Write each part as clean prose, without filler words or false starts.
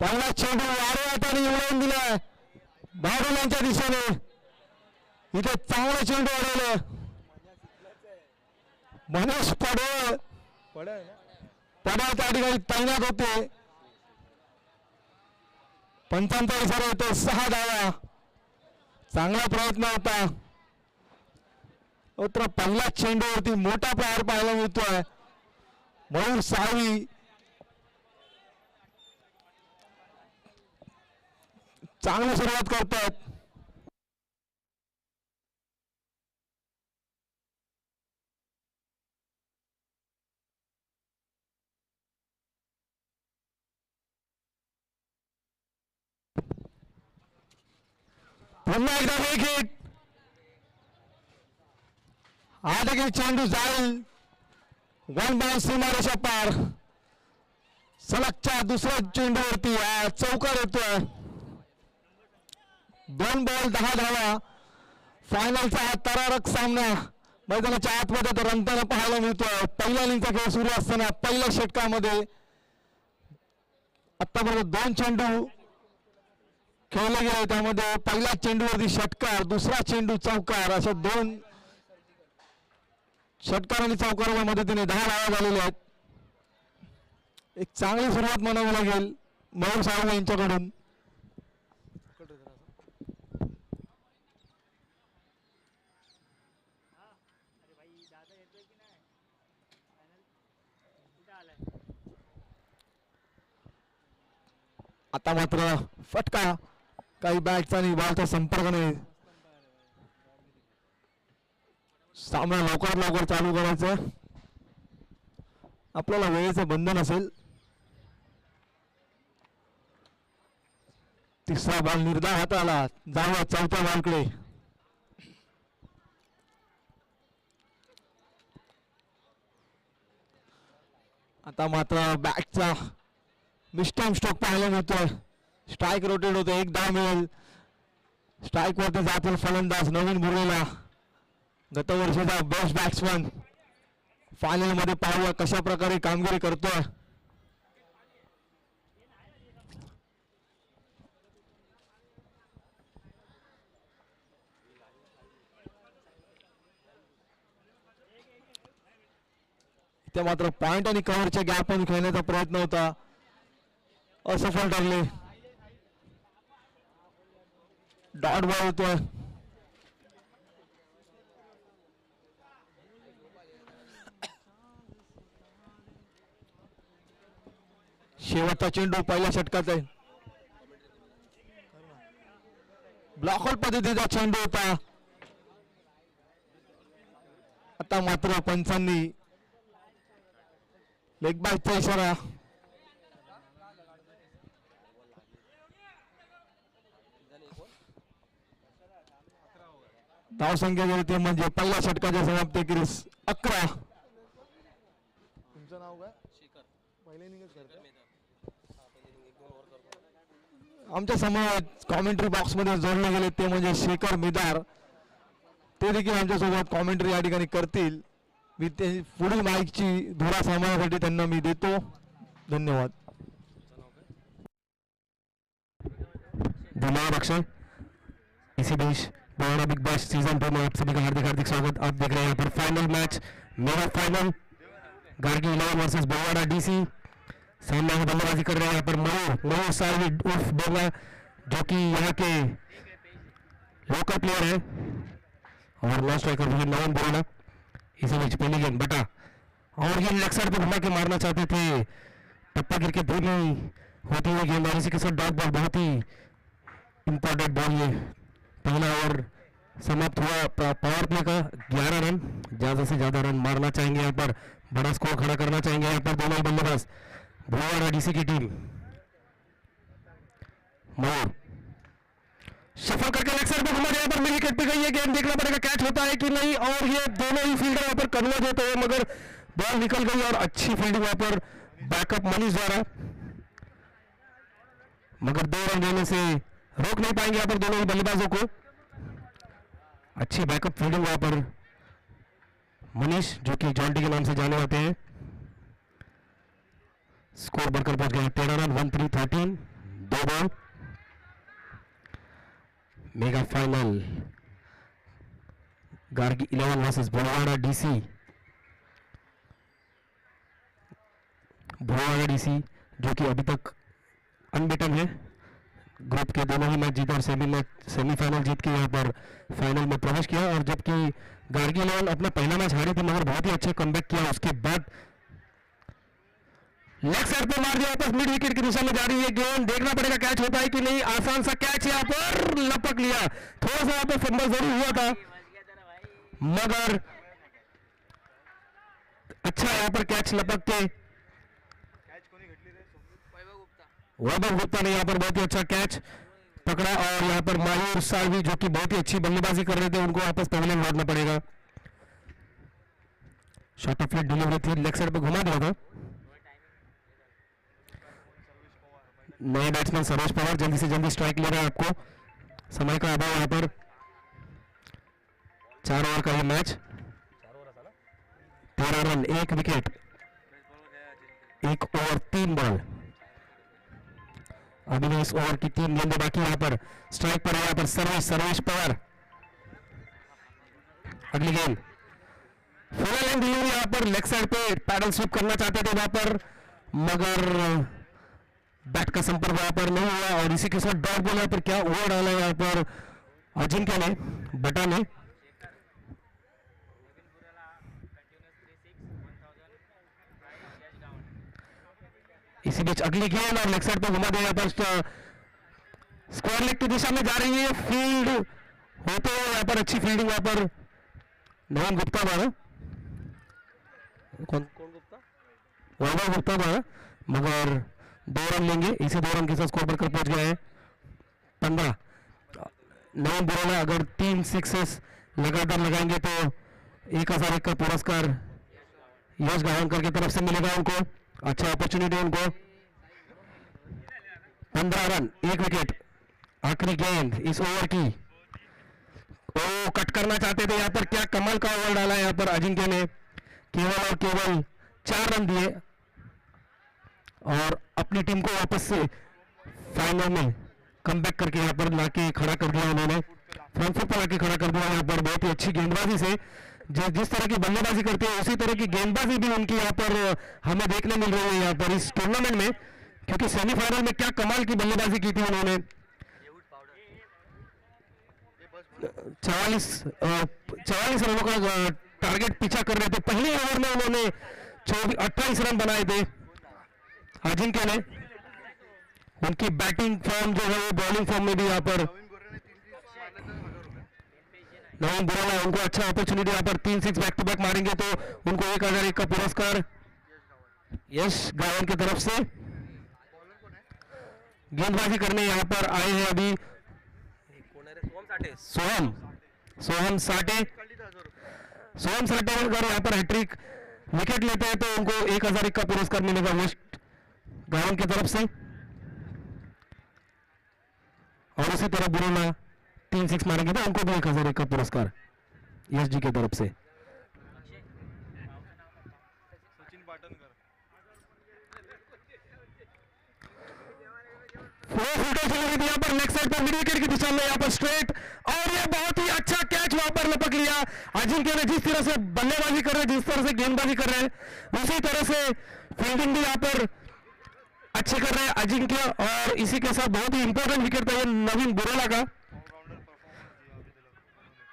पहिला चेंडू वारे हाताने उडवून दिलाय बाहुल्यांच्या दिशेने. इथे चांगला चेंडू अडवलं मनीष पडोळ त्या ठिकाणी तैनात होते. पंचांचा इशारा होतो 6 धावा. चांगला प्रयत्न होता. तर पहिल्या चेंडूवरती मोठा प्रहार पाहायला मिळतोय. मयूर साळवी चांगली सुरुवात करतात. पुन्हा एकदा एक हिट. हा देखील चेंडू जाईल 1 बाउंस सीमारेषा पार. सलगच्या दुसऱ्या चेंडूवरती चौकार येतोय. 2 बॉल 10 धावा. फायनलचा हा तरारक सामना मैदानाच्या आतमध्ये तर रंगताना पाहायला मिळतोय. पहिल्या इनिंगचा खेळ सुरू असताना पहिल्या षटकामध्ये आतापर्यंत 2 चेंडू खेळले गेले. त्यामध्ये पहिल्या चेंडूवरती षटकार, दुसरा चेंडू चौकार, अशा 2 षटकार आणि चौकाराच्या मदतीने 10 धावा झालेल्या आहेत. एक चांगली सुरुवात म्हणावी लागेल मयूर साळवे यांच्याकडून. आता मात्र फटका, काही बॅटचा आणि बॉलचा संपर्क नाही. सामना लवकर चालू करायचं. आपल्याला वेळेचं बंधन असेल. तिसरा बॉल निर्धार हाताला. जाऊया चौथ्या बॉलकडे. आता मात्र बॅटचा मिस्टम स्ट्रोक पाहायला मिळतोय. स्ट्राईक रोटेट होतो. 1 धाव मिळेल. स्ट्राईक वरती जातील फलंदाज नवीन बुरलेला गतवर्षीचा बेस्ट बॅट्समन. फायनल मध्ये पाहूया कशा प्रकारे कामगिरी करतोय. इथे मात्र पॉइंट आणि कव्हरच्या गॅप मध्ये खेळण्याचा प्रयत्न होता, असफल ठरले. डॉट बॉल होतोय. शेवटचा चेंडू पहिल्या षटकात आहे. ब्लॉक होल पद्धतीचा चेंडू होता. आता मात्र पंचांनी लेग बायचा इशारा. धावसंख्या मिळते म्हणजे पहिल्या षटकाच्या समाप्तीखेरीस 11. तुमचं नाव काय? शेखर. पहिले इनिंगच करतो. आमच्या समोर कॉमेंट्री बॉक्स मध्ये जोडले गेले ते म्हणजे शेखर मिदार. ते देखील आमच्यासोबत कॉमेंट्री या ठिकाणी करतील. मी ते पुढील माईकची धुरा सांभाळण्यासाठी त्यांना मी देतो. धन्यवाद. धन्यवाद अक्षय. इसी बीच बड़ा बिग बैश सीजन 2 में आप सभी का हार्दिक हार्दिक स्वागत. आप देख रहे हैं यहाँ पर final match, mega final Gargi 11 versus Bawada DC. सामने में बल्लेबाजी कर रहे हैं यहाँ पर मयूर साळवी उर्फ डोंगा, जो कि यहाँ के लोकल प्लेयर है, और नॉन स्ट्राइकर भी नवन बोला. इसी बीच पहली गेंद बटा, और ये लेग साइड पर घुमा के मारना चाहते थे. टप्पा गिर के दूर नहीं होती हुई गेंद, और इसी के साथ डॉट बॉल, बहुत ही इंपॉर्टेंट बॉल. ये पहला ओवर समाप्त हुआ पावर प्ले का. 11 रन, ज्यादा से ज्यादा रन मारना चाहेंगे यहाँ पर, बड़ा स्कोर खड़ा करना चाहेंगे यहाँ पर दोनों बल्लेबाज. बवाड़ा डीसी की टीम मयूर सफल करके लेग साइड पे घुमा, यहाँ पर मिड विकेट पे गई है गेंद. देखना पड़ेगा कैच होता है कि नहीं, और ये दोनों ही फील्डर यहाँ पर कन्वर्ज होते हैं, मगर बॉल निकल गई. और अच्छी फील्डिंग वहां पर बैकअप मनीष द्वारा, मगर 2 रन देने से रोक नहीं पाएंगे यहाँ पर दोनों ही बल्लेबाजों को. अच्छी बैकअप फील्डिंग वहां पर मनीष, जो कि जॉन्टी के नाम से जाने जाते हैं. स्कोर बढ़कर पहुंच गया 13 रन 13-13 दो ball. Mega final Gargi 11 versus Bholawada DC. Bholawada DC जो कि अभी तक अनबीटन है, ग्रुप के दोनों ही मैच जीता और सेमीफाइनल जीत के यहाँ पर फाइनल में प्रवेश किया। और जबकि गार्गी 11 अपना पहला मैच हारी थी मगर बहुत ही अच्छा कमबैक किया। उसके बाद लेग साइड पे मार दिया वापस, मिड विकेट की दिशा में जा रही है गेंद, देखना पड़ेगा कैच होता है कि नहीं। आसान सा कैच यहाँ पर लपक लिया, थोड़ा सा यहाँ पे फंबल जरूर हुआ था मगर अच्छा यहाँ पर कैच लपक के वैभव गुप्ता ने यहाँ पर बहुत ही अच्छा कैच पकड़ा। और यहाँ पर मायूर सालवी जो कि बहुत ही अच्छी बल्लेबाजी कर रहे थे उनको वापस पवेलियन लौटना पड़ेगा। शॉर्ट ऑफ लेग डिलीवरी थी, लेग साइड पे घुमा दिया था। नए बैट्समैन सर्वेश पवार जल्दी से जल्दी स्ट्राइक ले रहा है, आपको समय का अभाव यहाँ पर। 4 ओवर का ये match, 13 run 1 wicket, 1 over 3 ball. अभी भी इस ओवर की 3 गेंदें बाकी। यहाँ पर स्ट्राइक पर यहाँ पर सर्वेश पवार। अगली गेंद फुल लेंथ डिलीवरी, यहाँ पर लेग साइड पे पैडल स्विप करना चाहते थे वहां पर मगर बैट का संपर्क वहां पर नहीं हुआ। और इसी के साथ डॉट बॉल यहाँ पर क्या ओवर डाला यहाँ पर अजिंक्य ने, बटा ने। इसी बीच अगली गेंद और लेग साइड पर घुमा दिया, यहाँ पर स्क्वायर लेग की दिशा में जा रही है। फील्ड होते हुए यहाँ पर अच्छी फील्डिंग यहाँ पर नवीन गुप्ता द्वारा, कौन गुप्ता? वैभव गुप्ता द्वारा, मगर 2 रन लेंगे। इसी 2 रन के साथ स्कोर बढ़कर पहुंच गया है 15। नवीन बुराला अगर 3 सिक्सेस लगातार लगाएंगे तो 1001 का पुरस्कार यश गावनकर की तरफ से मिलेगा उनको। अच्छा अपॉर्चुनिटी उनको। 15 रन 1 विकेट। आखिरी गेंद इस ओवर की, ओ कट करना चाहते थे यहाँ पर, क्या कमाल का ओवर डाला यहाँ पर अजिंक्य ने। केवल और केवल 4 रन दिए और अपनी टीम को वापस से फाइनल में कमबैक करके यहाँ पर लाके खड़ा कर दिया उन्होंने, फ्रंट फुट पर लाके खड़ा कर दिया यहाँ पर। बहुत ही अच्छी गेंदबाजी से, जिस तरह की बल्लेबाजी करते हैं उसी तरह की गेंदबाजी भी उनकी यहाँ पर हमें देखने मिल रही है यहाँ पर इस टूर्नामेंट में। क्योंकि सेमीफाइनल में क्या कमाल की बल्लेबाजी की थी उन्होंने। 44 रनों का टारगेट पीछा कर रहे थे। पहले ओवर में उन्होंने 28 रन बनाए थे अजिंक्य ने। उनकी बैटिंग फॉर्म जो है वो बॉलिंग फॉर्म में भी यहाँ पर नवीन बुराला, उनको अच्छा अपॉर्चुनिटी यहाँ पर 3 6 बैक टू बैक मारेंगे तो उनको 1001 का पुरस्कार यश गावन की तरफ से। गेंदबाजी करने यहाँ पर आए हैं अभी सोहम साटे अगर यहाँ पर हैट्रिक विकेट लेते हैं तो उनको 1001 का पुरस्कार मिलेगा वेस्ट गावन की तरफ से। और उसी तरह बुराला 3 6 मारेंगे तो उनको भी 1001 का पुरस्कार यश जी की तरफ से। यहाँ पर लेग साइड पर मिड विकेट की दिशा में यहाँ पर स्ट्रेट, और ये बहुत ही अच्छा कैच वहां पर लपक लिया। अजिंक्य ने जिस तरह से बल्लेबाजी कर रहे हैं, जिस तरह से गेंदबाजी कर रहे हैं उसी तरह से फील्डिंग भी यहाँ पर अच्छे कर रहे हैं अजिंक्य। और इसी के साथ बहुत ही इंपॉर्टेंट विकेट था ये नवीन बुराला का।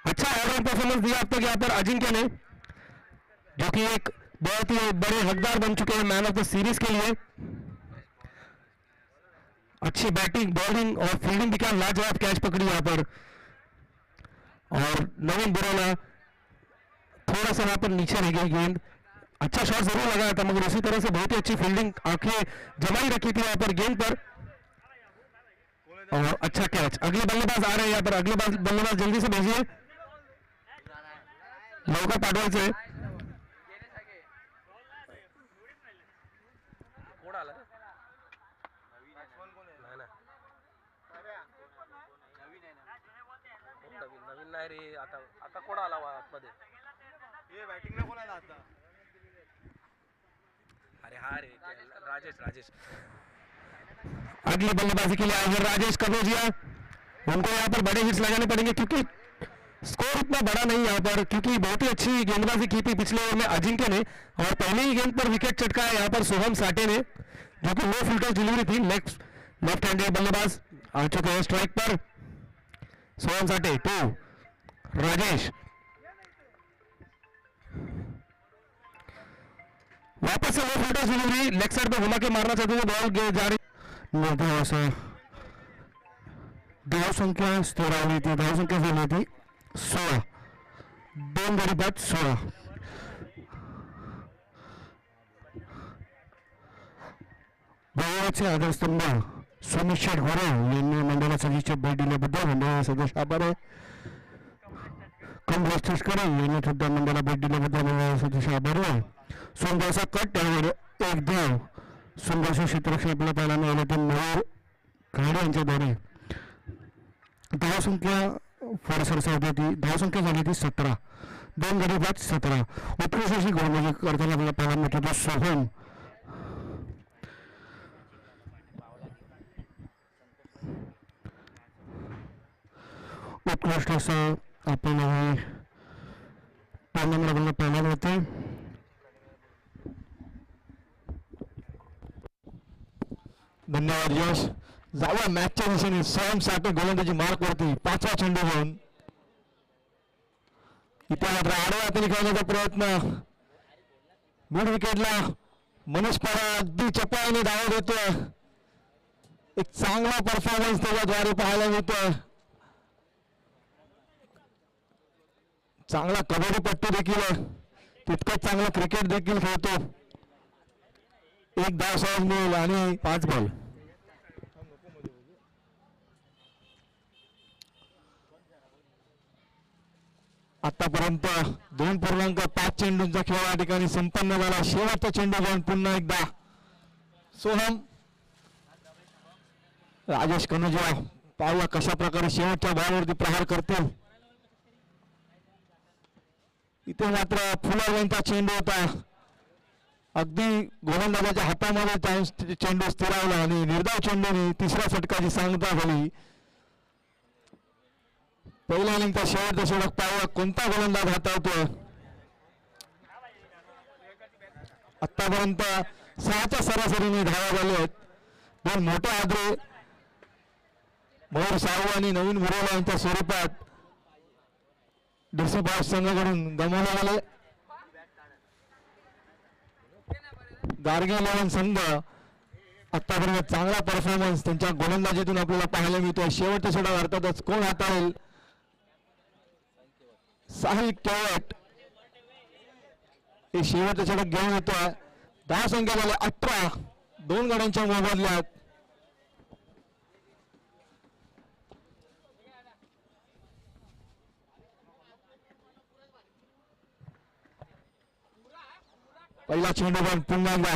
अच्छा ऑलराउंड परफॉर्मेंस दिया अब तक यहाँ पर अजिंक्य ने, जो कि एक बहुत ही बड़े हकदार बन चुके हैं मैन ऑफ द सीरीज के लिए। अच्छी बैटिंग, बॉलिंग और फील्डिंग भी क्या लाजवाब कैच पकड़ी यहाँ पर। और नवीन बुराला थोड़ा सा वहां पर नीचे रह गई गेंद, अच्छा शॉट जरूर लगाया था मगर उसी तरह से बहुत ही अच्छी फील्डिंग, आंखें जमाई रखी थी वहां पर गेंद पर। और अच्छा कैच। अगले बल्लेबाज आ रहे हैं यहाँ पर, अगले बल्लेबाज जल्दी से भेजिए लौका पाटवाल से। नवीन नाही रे, आता कोण आला आतमध्ये? हे बॅटिंगला कोण आला आता? अरे हा रे राजेश राजेश अगली बल्लेबाजी के लिए आएंगे राजेश कनौजिया। उनको यहाँ पर बड़े हिट्स लगाने पड़ेंगे क्योंकि स्कोर इतना बड़ा नहीं यहाँ पर, क्योंकि बहुत ही अच्छी गेंदबाजी की थी पिछले ओवर में अजिंक्य ने और पहले ही गेंद पर विकेट चटकाया यहाँ पर सोहम साटे ने, जो कि नो फुल टॉस डिलीवरी थी। लेफ्ट हैंडेड बल्लेबाज आ चुके हैं स्ट्राइक पर। सोहम साटे 2, राजेश वापस से no full toss delivery, leg side पे घुमा के मारना चाहते थे, बॉल जा रही धाव संख्या स्थिरावली थी, धाव संख्या झाली थी 16, 2 गडी बाद 16। बहुवाचे आधारस्तंभ सुमित शेठ घोरे यांनी मंडळा सदस्य भेट दिल्याबद्दल मंडळाचे सदस्य आभार आहे। कमलेश तस्करे यांनी सुद्धा मंडळाला भेट दिल्याबद्दल मंडळाचे सदस्य आभार आहे। सुंदरसा कट त्यावर एक धाव, सुंदरसे क्षेत्ररक्षण आपल्याला पाहायला मिळाले ते मयूर घाडे यांच्याद्वारे। धावसंख्या फडसरसावती ती धावसंख्या झाली ती 17, 2 गडी बाद 17। उत्कृष्ट अशी गोलंदाजी करताना आपल्याला पाहायला मिळतो तो सोहम। उत्कृष्ट असं आपण टुर्नामेंट आपल्याला पाहायला मिळते। धन्यवाद यश. जाऊया मॅचच्या दिशेने. सोहम साठे गोलंदाजी मार्कवरती 5वा चेंडू घेऊन इथे मात्र आडव्या हाताने खेळण्याचा प्रयत्न. मिड विकेटला मनोज पवार अगदी चपळाने धावा देतोय. एक चांगला परफॉर्मन्स त्याच्याद्वारे पाहायला मिळतोय. चांगला कबड्डीपट्टू देखील आहे, तितकंच चांगला क्रिकेट देखील खेळतो. एक धाव सहज मिळेल आणि 5 बॉल. आतापर्यंत 2.5 चेंडूंचा खेळ या ठिकाणी संपन्न झाला. शेवटचा चेंडू घेऊन पुन्हा एकदा सोहम. राजेश कनोजिया पाहूया कशा प्रकारे शेवटच्या बॉलवरती प्रहार करतील. इथे मात्र फुलावंता चेंडू होता. अगदी गोलंदाजाच्या हातामध्ये चेंडू स्थिरावला आणि निर्धाव चेंडूने तिसऱ्या षटकाची सांगता झाली. पहिला इनिंगचा शेवटचा षटक पाहूया कोणता गोलंदाज हाताळतोय. आतापर्यंत 6च्या सरासरीने धावा झाल्या आहेत. 2 मोठे आद्रे मयूर साहू आणि नवीन मुरोला यांच्या स्वरूपात डीसी बॉक्स संघाकडून गमावले गेले. गार्गी 11 संघ आतापर्यंत चांगला परफॉर्मन्स त्यांच्या गोलंदाजीतून आपल्याला पाहायला मिळतोय. शेवटच्या षटक अर्थातच कोण हाताळेल. साहिल केवट हे शेवटच्या षटक घेऊन येतोय. 10 संख्या झाल्या 18, 2 गड्यांच्या मोबदल्यात. पहिला चेंडू पण पुन्हा एकदा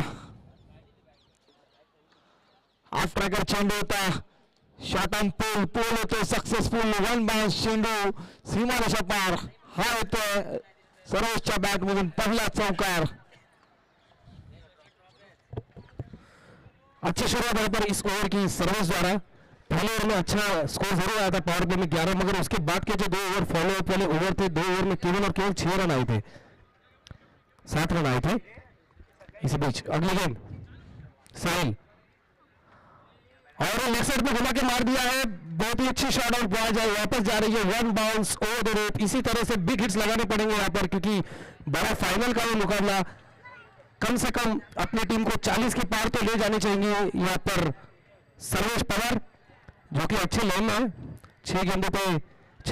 हाफ ट्रॅकर चेंडू होता. शॉट ऑन पोल, पोल होतो सक्सेसफुल. 1 बाउन्स चेंडू सीमारेषा पार. हा येतोय सरोजच्या बॅट मधून पहिला चौकार. अच्छी शुरुआत है पर इस ओवर की सर्विस द्वारा. पहले ओवर में अच्छा स्कोर जरूर आया था पावर प्ले में 11, मगर उसके बाद के जो 2 ओवर फॉलो अप वाले ओवर थे, 2 ओवर में केवल और केवल 6 रन आए थे, 7 रन आए थे. इसी बीच अगली गेंद साहिल और लेफ्ट साइड पे घुमा के मार दिया है. बहुत ही अच्छी शॉट आउट बॉल जाए वापस जा रही है. 1 बाउंस ओवर द रेट. इसी तरह से बिग हिट्स लगाने पड़ेंगे यहाँ पर, क्योंकि बड़ा फाइनल का ये मुकाबला. कम से कम अपनी टीम को 40 के पार तो ले जाने चाहिए. यहाँ पर सर्वेश पवार जो कि अच्छे लाइन में है, 6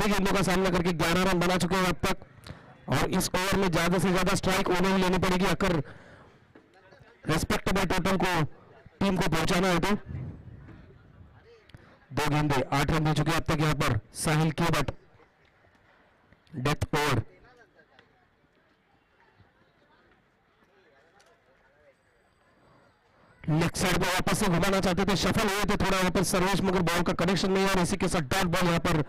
गेंदों का सामना करके 11 रन बना चुके हैं अब तक. और इस ओवर में ज्यादा से ज्यादा स्ट्राइक उन्हें ही लेनी पड़ेगी अगर रेस्पेक्टेबल टोटल को टीम को पहुंचाना है तो. 2 गेंदे 8 रन दे चुके अब तक यहाँ पर Sahil Kewat. Death over. Leg side पे वापस से घुमाना चाहते थे, शफल हुए थे थोड़ा यहाँ पर सर्वेश, मगर बॉल का कनेक्शन नहीं है. और इसी के साथ डॉट बॉल यहाँ पर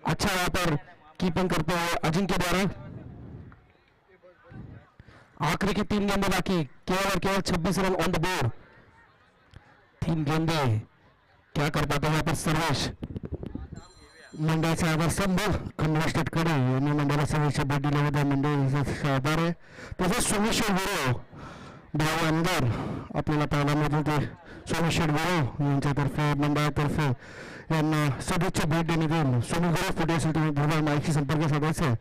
अच्छा यहाँ पर कीपिंग करते हुए अजिंक्य द्वारा. आखिरी की 3 गेंदें बाकी, केवल और केवल 26 रन ऑन द बोर्ड। 3 गेंदें, क्या कर पाता है यहाँ पर सर्वेश? मंडळाचा आभार स्तंभ कमलेश तटकरे यांनी मंडळाला सर्वेच्या भेट दिल्याबद्दल मंडळाचा आभार आहे. तसंच सोमेश्वर गुरव भाऊ आमदार आपल्याला पाहायला मिळत होते. सोमेश्वर गुरव यांच्यातर्फे मंडळातर्फे यांना सदिच्छा भेट देण्यात येईल. सोमेश गुरव कुठे असेल तुम्ही भूभाग माहिती संपर्क साधायचा आहे.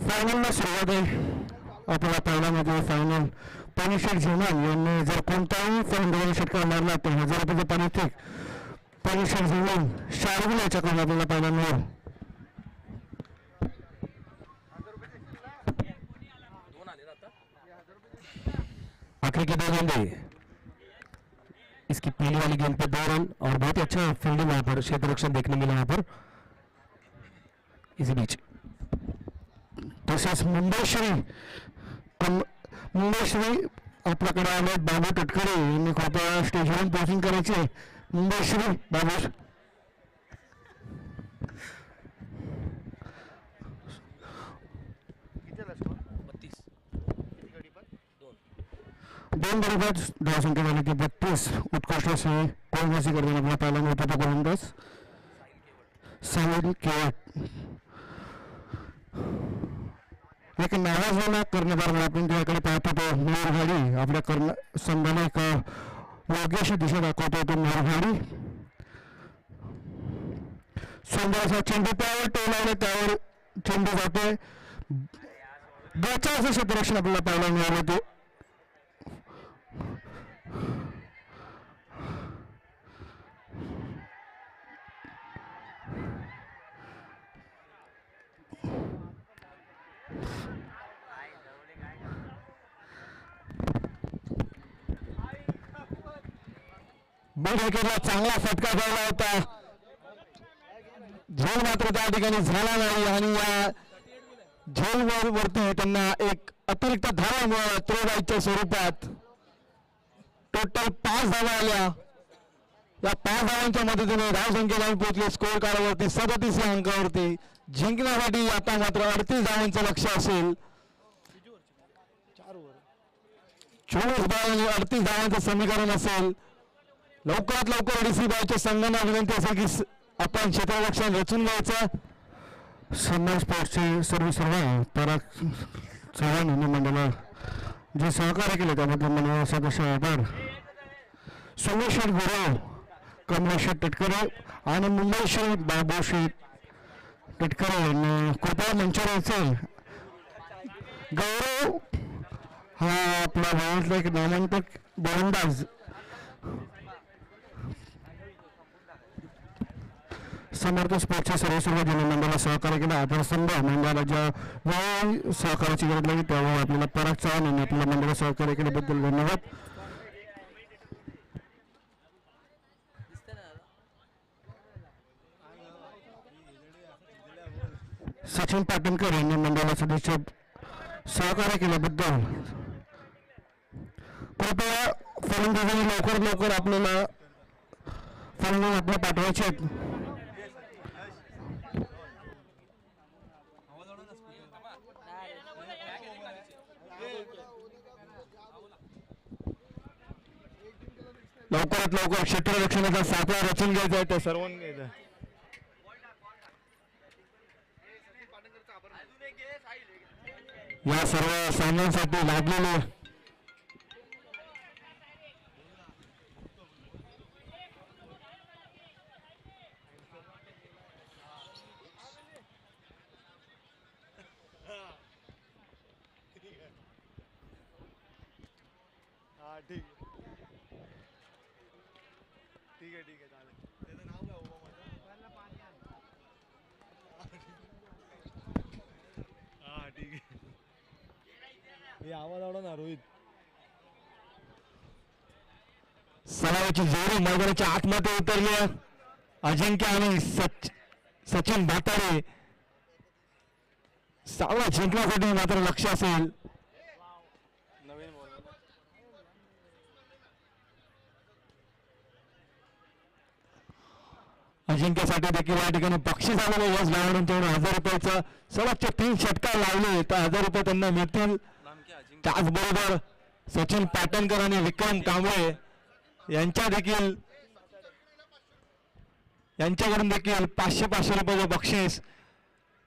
फायनलला सुरुवात आहे. आपल्याला पाहायला मिळते फायनल पाणीशेठ झिमान यांनी जर कोणताही फलंदाजाने षटकार मारला तर 1000 रुपयाचं पारितोषिक पाणीशेठ झिमान शार्दूल याच्याकडून आपल्याला पाहायला मिळेल. आखिरी के 2 गेंदे, इसकी पहली वाली गेंद पे 2 रन और बहुत ही अच्छा फील्डिंग यहाँ पर क्षेत्र रक्षण देखने मिला यहाँ पर इसी बीच. तसेच मुंबईश्री आपल्याकडे आले बाबू तटकरे यांनी कृपया स्टेजवरून पोहोचून करायचे. मुंबईश्री बाबू दोन बरोबर धावसंख्या झाली की 32. उत्कृष्ट असे गोलंदाजी करताना आपल्याला पाहायला मिळत होता गोलंदाज साहिल केवट. एक नावाजलेला कर्णधार आपण त्याकडे पाहत होतो. मोरघाडी आपल्या संघाला एक योग्य अशी दिशा दाखवत होतो. मोरघाडी सुंदरसा चेंडू त्यावर टोलावले, त्यावर चेंडू जातोय. बचावचं क्षेत्ररक्षण आपल्याला पाहायला मिळालं ते. विकेटला चांगला फटका झाला होता. झेल मात्र त्या ठिकाणी झाला नाही आणि या झेल वरती त्यांना एक अतिरिक्त धावा मिळाला त्रोबाईच्या स्वरूपात. टोटल 5 धावा आल्या. या 5 धावांच्या मदतीने धावसंख्या लावून पोहोचले स्कोर कार्डवरती 37 या अंकावरती. जिंकण्यासाठी आता मात्र 38 धावांचं लक्ष असेल. 24 बॉल आणि 38 धावांचं समीकरण असेल. लवकरात लवकर डीसी बायच्या संघांना विनंती असेल की आपण क्षेत्ररक्षण रचून घ्यायचं. सन्मान स्पोर्ट्सचे सर्व पराग चव्हाण यांनी मंडळाला जे सहकार्य केले त्याबद्दल मंडळाला सदस्य आभार. सोमेश्वर गुरव, कमलेश तटकरे आणि मुंबईश्री बाबूश्री तटकरे यांनी कृपया मंचावर यायचे. गौरव हा आपला भागातला एक नामांकित गोलंदाज समर्थ स्पोर्ट्सच्या सर्व ज्यांनी मंडळाला सहकार्य केलं. आधारस्तंभ मंडळाला ज्या वेळी सहकार्याची गरज लागली त्यावेळी आपल्याला पराग चव्हाण यांनी आपल्याला मंडळाला सहकार्य केल्याबद्दल धन्यवाद. सचिन पाटणकर यांनी मंडळाला सदस्य सहकार्य केल्याबद्दल. कृपया फलंदाजांनी लवकर आपल्याला फलंदाज आपल्या पाठवायचे आहेत. लवकरात लवकर क्षेत्ररक्षणाचा साखळा रचून घ्यायचा आहे. त्या सर्वांनी घ्यायचा. या सर्व सामन्यांसाठी लाभलेले ठीक आहे चालेल. त्याचं नाव काय हो हा ठीक आहे. हे आवाज आवडा ना रोहित. सरावाची जोडी मैदानाच्या आतमध्ये उतरली. अजिंक्य आणि सचिन भातारे सावळा जिंकण्यासाठी मात्र लक्ष असेल. नवीन बॉल अजिंक्यसाठी देखील या ठिकाणी बक्षीस आलेलं यश गावांकडून 1000 रुपयाचं सलगचे 3 षटकार लावले तर 1000 रुपये त्यांना मिळतील. त्याचबरोबर सचिन पाटणकर आणि विक्रम कांबळे यांच्याकडून देखील 500 रुपयाचे बक्षीस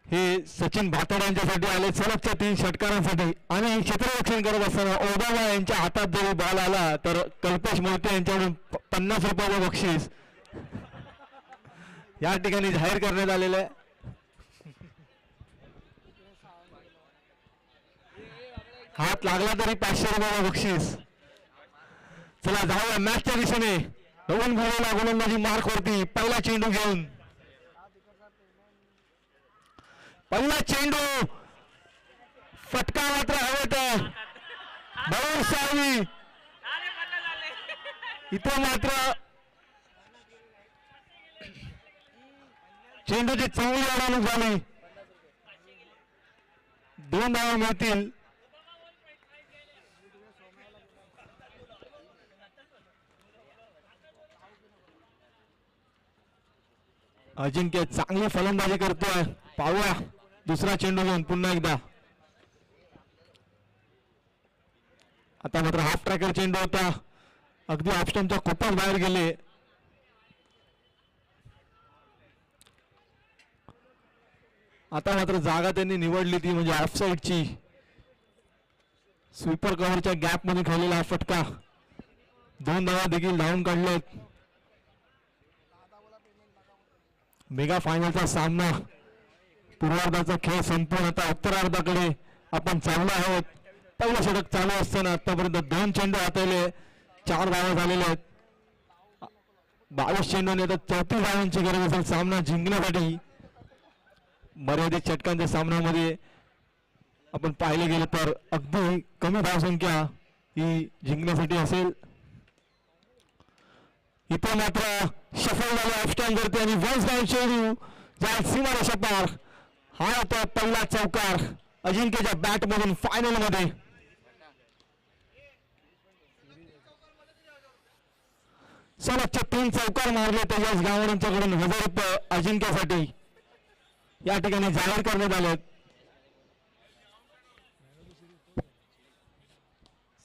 हे सचिन भातड यांच्यासाठी आले सलगच्या 3 षटकारांसाठी. आणि क्षेत्ररक्षण करत असताना ओबामा यांच्या हातात जरी बॉल आला तर कल्पेश मोहिते यांच्याकडून 50 रुपयाचे बक्षीस या ठिकाणी जाहीर करण्यात आलेलं आहे. हात लागला तरी 500 रुपयाचे बक्षीस. चला जाऊया मॅचच्या दिशेने. नवीन भरलेला गोलंदाजी मार्क वरती पहिला चेंडू घेऊन पहिला चेंडू फटका मात्र हवेत बहुत सावली. इथे मात्र चेंडूची चांगली अडवणूक झाली. 2 धावा मिळतील. अजिंक्य चांगली फलंदाजी करतोय. पाहूया दुसरा चेंडू घेऊन पुन्हा एकदा. आता मात्र हाफ ट्रॅकर चेंडू होता. अगदी ऑफ स्टंपच्या खूपच बाहेर गेले. आता मात्र जागा त्यांनी निवडली ती म्हणजे ऑफ साईडची. स्वीपर कव्हरच्या गॅप मध्ये खेळलेला हा फटका. 2 धावा देखील धावून काढलेत. मेगा फायनलचा सामना पूर्वार्धाचा खेळ संपूर्ण आता उत्तरार्धाकडे आपण चाललो आहोत. पहिलं षटक चालू असताना आतापर्यंत 2 चेंडू हाताळले, 4 धावा झालेल्या आहेत. 22 चेंडूने आता 34 धावांची गरज असेल सामना जिंकण्यासाठी. मर्यादित षटकांच्या सामन्यामध्ये आपण पाहिले गेले तर अगदी कमी धावसंख्या ही जिंकण्यासाठी असेल. इथे मात्र सफल झाले ऑफ स्टंप करते आणि वन्स डाऊन चेंडू जाईल सीमारेषा पार. हा होता पहिला चौकार अजिंक्यच्या बॅट मधून फायनल मध्ये. सलगचे 3 चौकार मारले तेजस गावडेंच्याकडून 1000 रुपये अजिंक्यसाठी या ठिकाणी जाहीर करण्यात आले.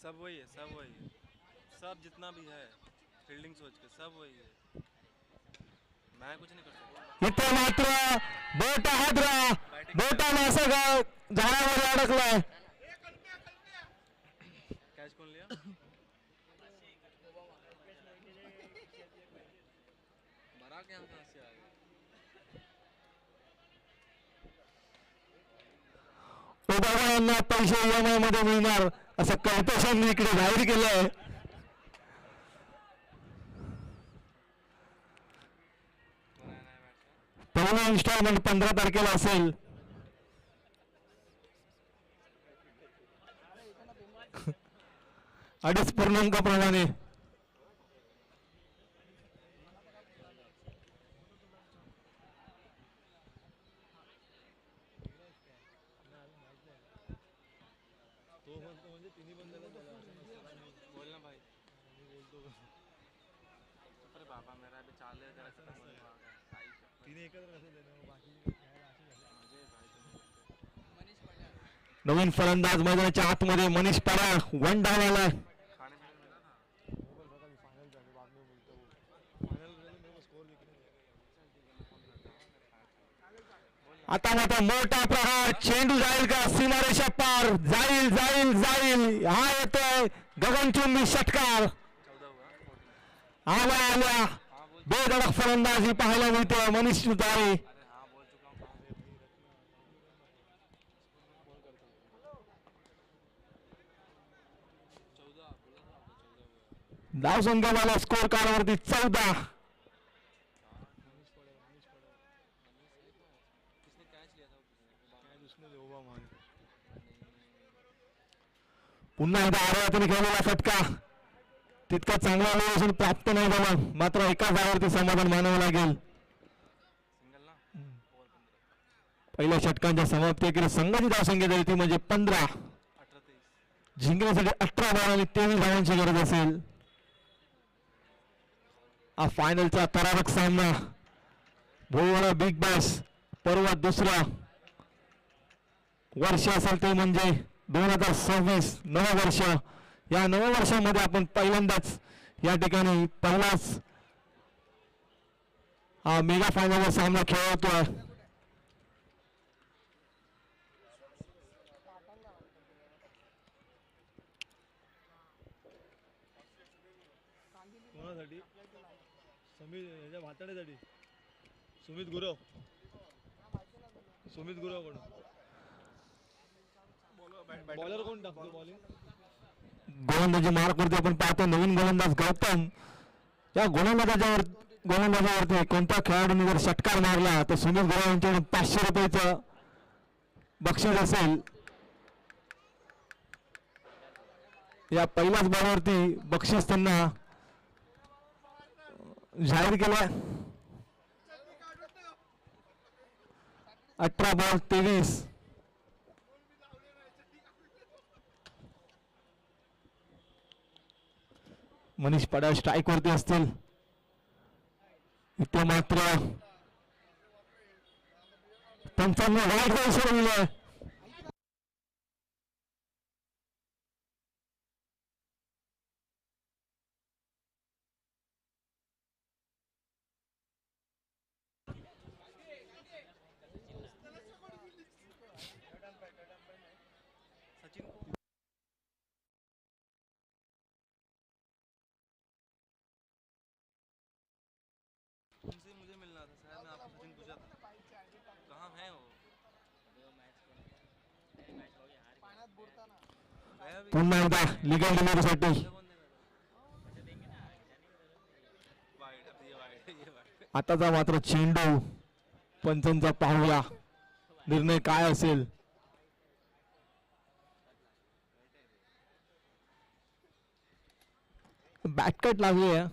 सब वही है सब जितना भी है फील्डिंग सोच के सब वही है. मैं कुछ नहीं कर सकता. इथे मात्र बोटा हादरा बोटाने असं झाडामध्ये अडकलाय. कैच कौन लिया? बरा के यहाँ से आ गया. ओबामा यांना पैसे EMI मध्ये मिळणार असं कल्पेशांनी इकडे जाहीर केलंय. पहिला इन्स्टॉलमेंट 15 तारखेला असेल. अडीच पूर्णांकाप्रमाणे म्हणजे तिन्ही बंदाला बोल ना भाई. अरे बाबा मेरा भी 4000 खत्म हो गया. तिने एकत्र कसं देणं बाकी नवीन फलंदाज मैदानाच्या आतमध्ये मनीष पराग 1 डाव आला. आता मात्र मोठा प्रहार चेंडू जाईल का सीमारेषा पार. जाईल जाईल जाईल. हा येतोय गगनचुंबी षटकार. आल्या आल्या बेधडक फलंदाजी पाहायला मिळते मनीष सुतारे. धाव संख्या मला स्कोर कार्ड वरती 14. पुन्हा एकदा आरोग्याने खेळलेला फटका तितका चांगला नियोजन प्राप्त नाही झालं. मात्र एका धावावरती समाधान मानावं लागेल. पहिल्या षटकांच्या समाप्तीकडे संघाची धावसंख्या झाली ती म्हणजे 15. जिंकण्यासाठी 18 धावा आणि 23 धावांची गरज असेल. हा फायनलचा थरारक सामना. भोईवाडा बिग बॅश पर्व 2 वर्ष असेल ते म्हणजे 2026 नववर्ष. या नववर्षामध्ये आपण पहिल्यांदाच या ठिकाणी पहिलाच हा मेगा फायनलचा सामना खेळवतोय. कोणासाठी? याच्या भाताड्यासाठी सुमित गुरव कडून बॉलर कोण टाकतो बॉलिंग? गोलंदाजी मार्कवरती आपण पाहतो नवीन गोलंदाज गौतम. या गोलंदाजावरती कोणत्या खेळाडूने जर षटकार मारला तर सुनील गुरव यांच्याकडून 500 रुपयाचं बक्षीस असेल. या पहिल्याच बॉलवरती बक्षीस त्यांना जाहीर केलं. 18 बॉल 23. मनीष पडाळ स्ट्राईक वरती असतील. इथे मात्र पंचांनी वाईट बॉल सोडविलाय. सचिन को उनसे मुझे मिलना था, शायद मैं आपको सचिन पूछा था कहाँ है वो? गया भी पुन्हा एकदा लिगल डिलिव्हरीसाठी कौन देगा? वाइड अब ये वाइड आताचा मात्र चेंडू पंचांचा पाहूया निर्णय काय असेल. बॅटकट लागली आहे.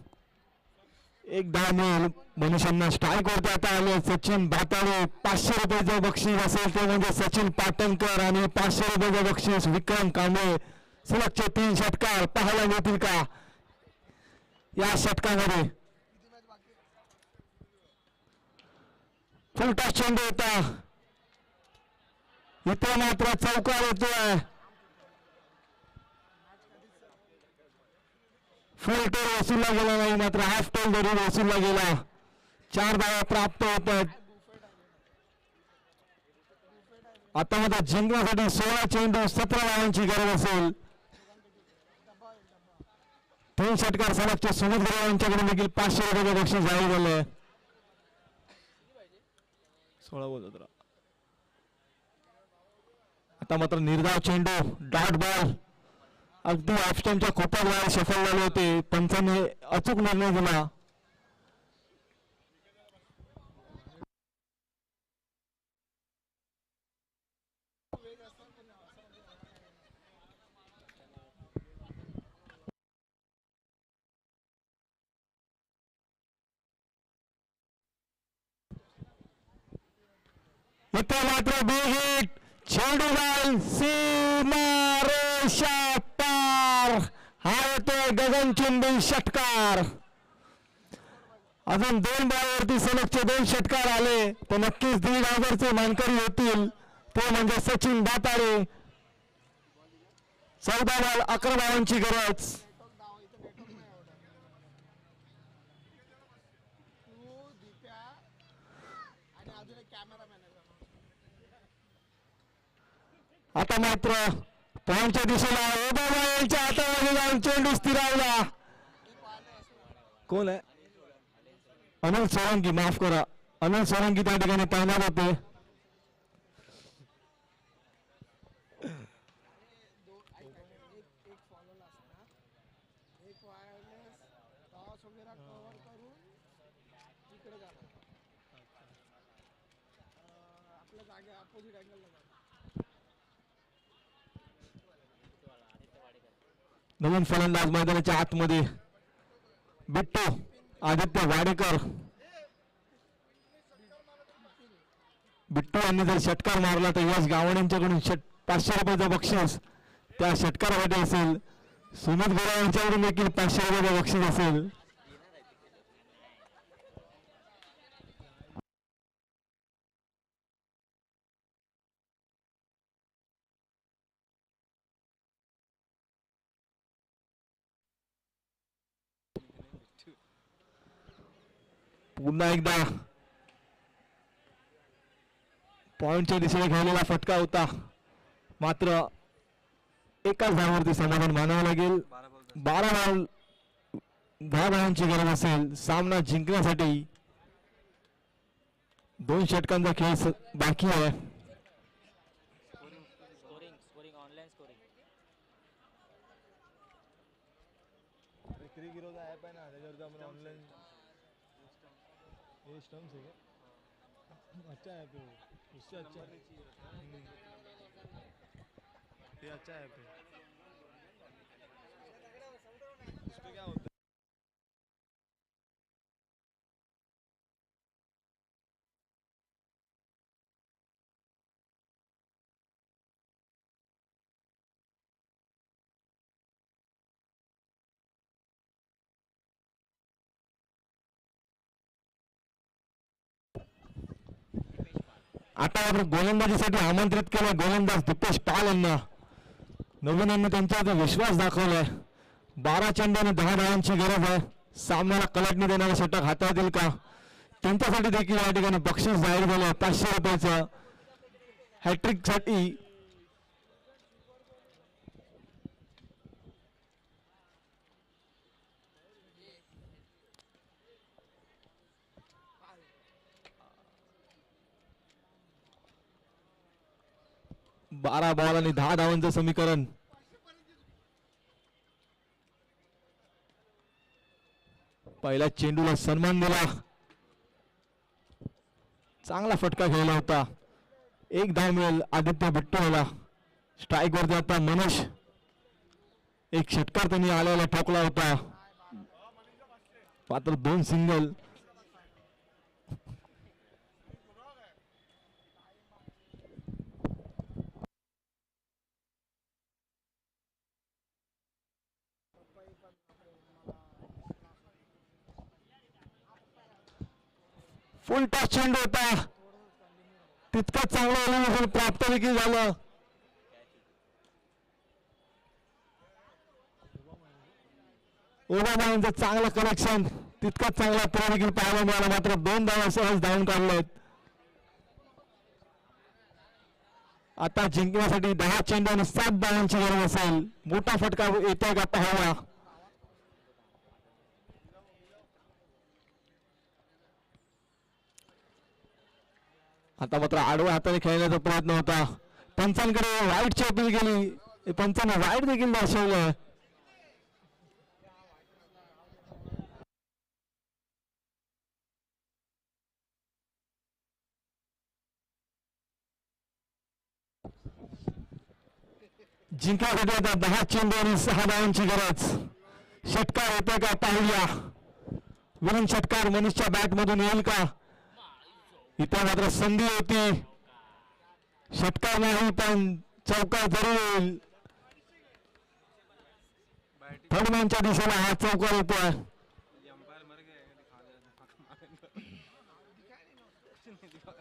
एक धाव मिळेल. मनुष्यांना स्ट्राईक वरती आता आले सचिन भाताळे. 500 रुपयाचं बक्षीस असेल ते म्हणजे सचिन पाटणकर आणि 500 रुपयाचं बक्षीस विक्रम कांबळे. सलगचे 3 षटकार पाहायला मिळतील का या षटकामध्ये? फुलटा चेंडू होता. इथे मात्र चौकार येतोय. फुल टोल वसूलला गेला नाही मात्र हाफ टोल जरूर वसूलला गेला. 4 धावा प्राप्त होत आहेत. आता मात्र जिंकण्यासाठी 16 चेंडू 17 धावांची गरज असेल. 3 षटकार सलगचे सुमित गुरव यांच्याकडून देखील 500 रुपयाचे बक्षीस जाहीर झाले. 16 बोलत राहा. आता मात्र निर्धाव चेंडू डॉट बॉल अगदी ऑफ स्टंपच्या खोप्यात बाहेर सफल झाले होते. पंचांनी अचूक निर्णय दिला. इथे मात्र बिग हिट. चेंडू बॉल सीमारेषा पार. हा येतोय गगनचुंबी षटकार. अजून 2 बॉलवरती सलगचे 2 षटकार आले तर नक्कीच 1,500चे मानकरी होतील. ते म्हणजे सचिन भाताळे. 14 बॉल 11 धावांची गरज. आता मात्र पॉईंटच्या दिशेला ओबामा यांच्या हातामध्ये जाऊन चेंडू स्थिरावला. कोण आहे? अनिल सोळंकी. माफ करा, अनिल सोळंकी त्या ठिकाणी तैनात होते. नवीन फलंदाज मैदानाच्या आतमध्ये बिट्टू आदित्य वाडेकर. बिट्टू यांनी जर षटकार मारला तर यश गावण यांच्याकडून 500 रुपयाचं बक्षीस त्या षटकारामध्ये असेल. सुमित गुरव यांच्याकडून देखील 500 रुपयाचं बक्षीस असेल. पुन्हा एकदा पॉइंटच्या दिशेने खेळलेला फटका होता, मात्र एकाच धावावरती समाधान मानावं लागेल. 12 बॉल 10 धावांची गरज असेल सामना जिंकण्यासाठी. 2 षटकांचा खेळ बाकी आहे. Scoring online scoring. क्रिक हिरोचा ॲप आहे ना, त्याच्यावरती आपण ऑनलाईन हे स्टम्प्स आहे का? अच्छा ॲप आहे, उससे अच्छा ये अच्छा ऐप है. उसमें क्या होता है? आता आपण गोलंदाजीसाठी आमंत्रित केलं गोलंदाज दीपेश पाल यांना. नवीनांनी त्यांच्यावर विश्वास दाखवलाय. 12 चेंडू आणि 10 धावांची गरज आहे. सामन्याला कलाटणी देणारे षटक हाताळतील का, त्यांच्यासाठी देखील या ठिकाणी बक्षीस जाहीर झालं 500 रुपयाचं हॅट्रिक साठी. बारा बॉल आणि 10 धावांचं समीकरण. पहिल्या चेंडूला सन्मान दिला, चांगला फटका खेळला होता. 1 धाव मिळेल आदित्य बिट्टूला. स्ट्राईक वरती आता मनोज, एक षटकार त्यांनी आल्याला ठोकला होता, मात्र 2 सिंगल. फुल टॉस चेंडू होता, तितकं चांगलं एलिमिनेशन प्राप्त देखील झालं. ओबामा यांचं चांगलं कनेक्शन, तितकंच चांगला प्रो देखील पाहायला मिळाला, मात्र 2 धावा सहज धावून काढलेत. आता जिंकण्यासाठी 10 चेंडू आणि 7 धावांची गरज असेल. मोठा फटका येतोय का पाहावा. आता मात्र आडव्या हाताने खेळण्याचा प्रयत्न होता. पंचांकडे वाईटची अपील केली, पंचांना वाईट देखील दर्शवलं. जिंकण्यासाठी आता 10 चेंडू आणि 6 धावांची गरज. षटकार येतोय का पाहूया. विनिंग षटकार मनीषच्या बॅट मधून येईल का. इथं मात्र संधी होती, षटकार नाही पण चौकार जरूर येईल. थर्डमॅनच्या दिशेला हा चौकार येतोय.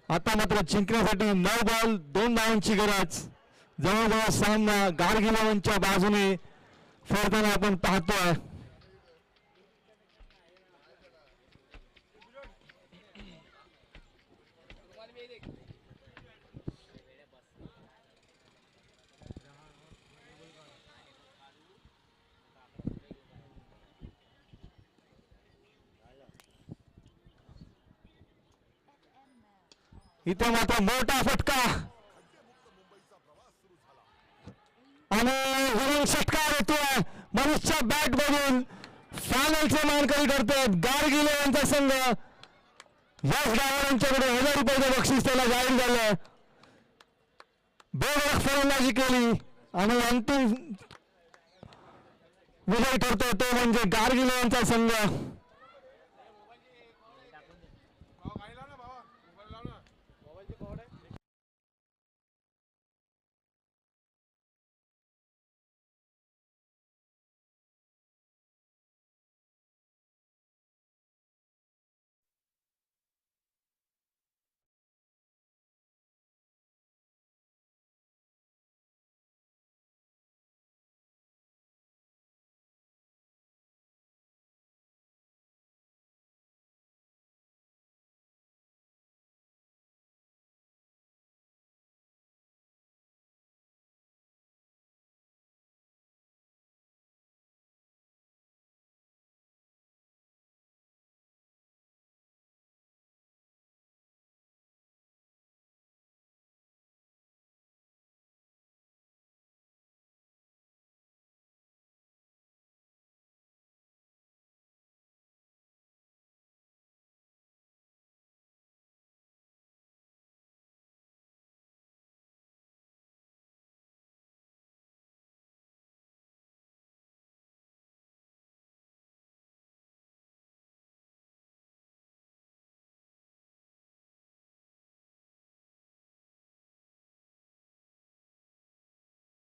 आता मात्र जिंकण्यासाठी 9 बॉल 2 धावांची गरज. जवळजवळ सामना गारगिलावांच्या बाजूने फिरताना आपण पाहतोय. इथे मात्र मोठा फटका आणि विनिंग षटकार येतोय मनीषच्या बॅट मधून. फायनलचे मानकरी करतात गारगिले यांचा संघ. यश डायव्हर यांच्याकडे 1000 रुपयाचं बक्षीस त्याला जाहीर झालं. बेधडक फलंदाजी केली आणि अंतिम विजय ठरतोय तो म्हणजे गारगिले यांचा संघ.